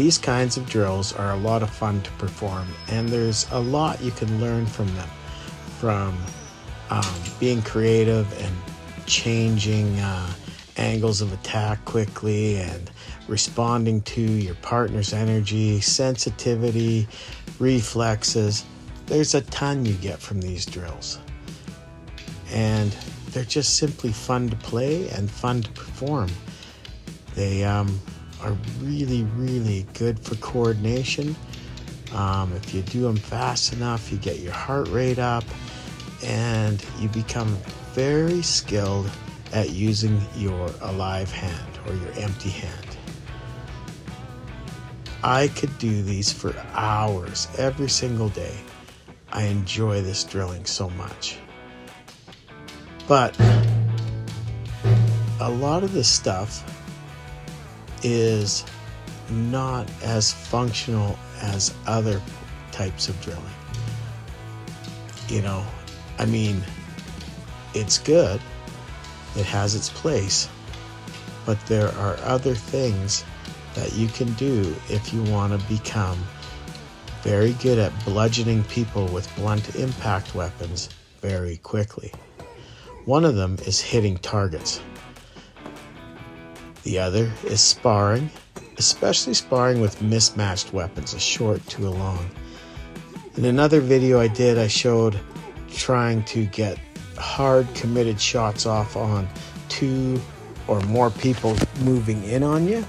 these kinds of drills are a lot of fun to perform, and there's a lot you can learn from them, from being creative and changing angles of attack quickly and responding to your partner's energy, sensitivity, reflexes. There's a ton you get from these drills, and they're just simply fun to play and fun to perform. They are really, really good for coordination. If you do them fast enough, you get your heart rate up, and you become very skilled at using your alive hand or your empty hand. I could do these for hours every single day. I enjoy this drilling so much. But a lot of this stuff is not as functional as other types of drilling. You know, I mean, it's good, it has its place, but there are other things that you can do if you want to become very good at bludgeoning people with blunt impact weapons very quickly. One of them is hitting targets. The other is sparring, especially sparring with mismatched weapons, a short to a long. In another video I did, I showed trying to get hard committed shots off on 2 or more people moving in on you.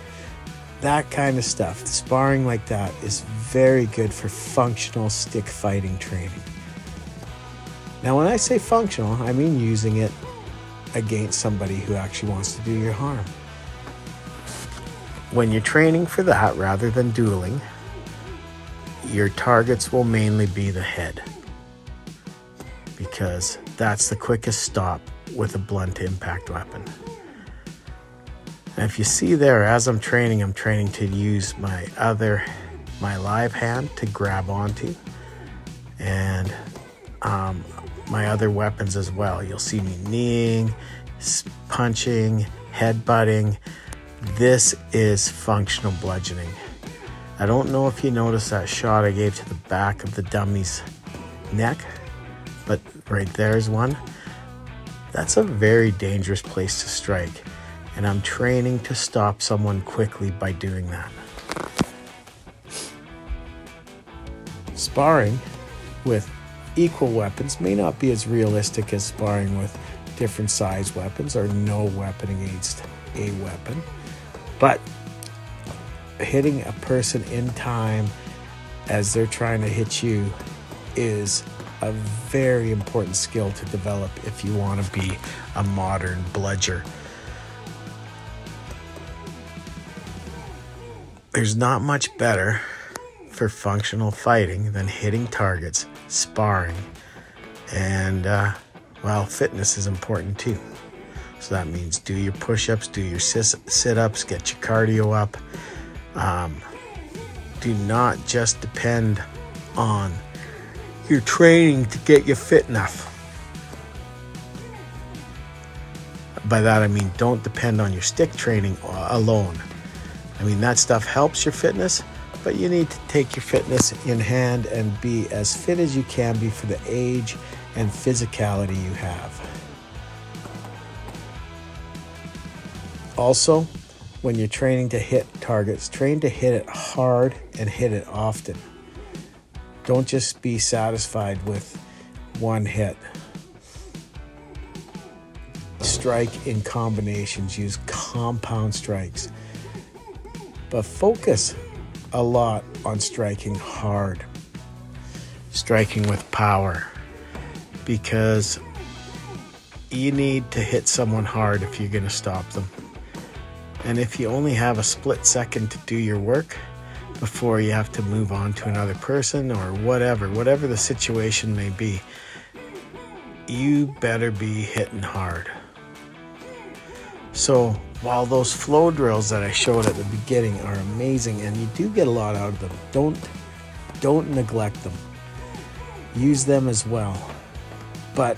That kind of stuff, sparring like that, is very good for functional stick fighting training. Now, when I say functional, I mean using it against somebody who actually wants to do you harm. When you're training for that rather than dueling, your targets will mainly be the head, because that's the quickest stop with a blunt impact weapon. And if you see there, as I'm training to use my live hand to grab onto, and my other weapons as well. You'll see me kneeing, punching, headbutting. This is functional bludgeoning. I don't know if you noticed that shot I gave to the back of the dummy's neck, but right there's one. That's a very dangerous place to strike, and I'm training to stop someone quickly by doing that. Sparring with equal weapons may not be as realistic as sparring with different size weapons or no weapon against a weapon, but hitting a person in time as they're trying to hit you is a very important skill to develop if you want to be a modern bludger. There's not much better for functional fighting than hitting targets, sparring, and well, fitness is important too. So that means do your push-ups, do your sit-ups, get your cardio up. Do not just depend on your training to get you fit enough. By that I mean don't depend on your stick training alone. I mean, that stuff helps your fitness, but you need to take your fitness in hand and be as fit as you can be for the age and physicality you have. Also, when you're training to hit targets, train to hit it hard and hit it often. Don't just be satisfied with one hit. Strike in combinations, use compound strikes. But focus a lot on striking hard, striking with power, because you need to hit someone hard if you're going to stop them. And if you only have a split second to do your work before you have to move on to another person or whatever the situation may be, you better be hitting hard. So while those flow drills that I showed at the beginning are amazing and you do get a lot out of them, don't neglect them. Use them as well. But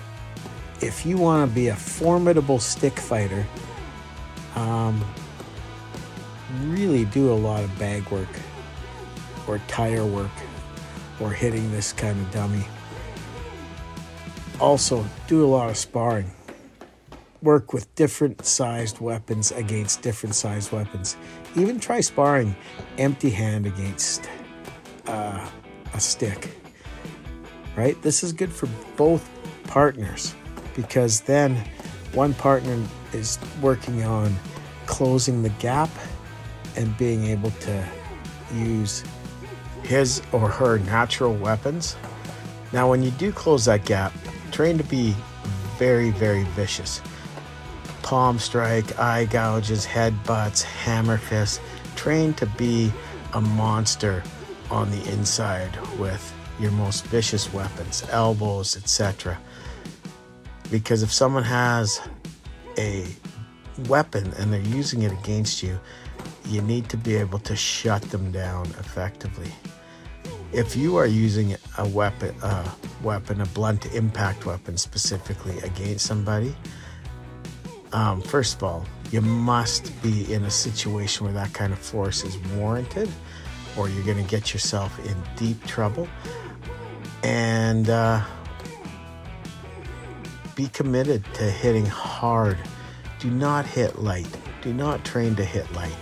if you want to be a formidable stick fighter, really do a lot of bag work or tire work or hitting this kind of dummy. Also, do a lot of sparring. Work with different sized weapons against different sized weapons. Even try sparring empty hand against a stick. Right? This is good for both partners, because then one partner is working on closing the gap and being able to use his or her natural weapons. Now, when you do close that gap, train to be very, very vicious. Palm strike, eye gouges, headbutts, hammer fists. Train to be a monster on the inside with your most vicious weapons, elbows, etc. Because if someone has a weapon and they're using it against you, you need to be able to shut them down effectively. If you are using a weapon, a blunt impact weapon specifically against somebody, first of all, you must be in a situation where that kind of force is warranted, or you're going to get yourself in deep trouble. And be committed to hitting hard. Do not hit light. Do not train to hit light.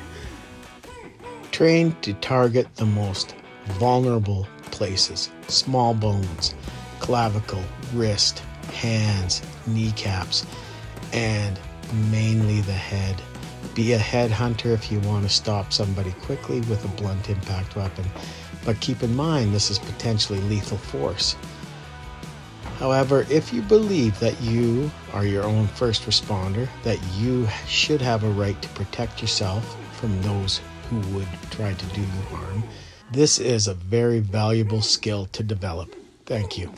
Train to target the most vulnerable places: small bones, clavicle, wrist, hands, kneecaps, and mainly the head. Be a headhunter if you want to stop somebody quickly with a blunt impact weapon, but keep in mind this is potentially lethal force. However, if you believe that you are your own first responder, that you should have a right to protect yourself from those who would try to do you harm, this is a very valuable skill to develop. Thank you.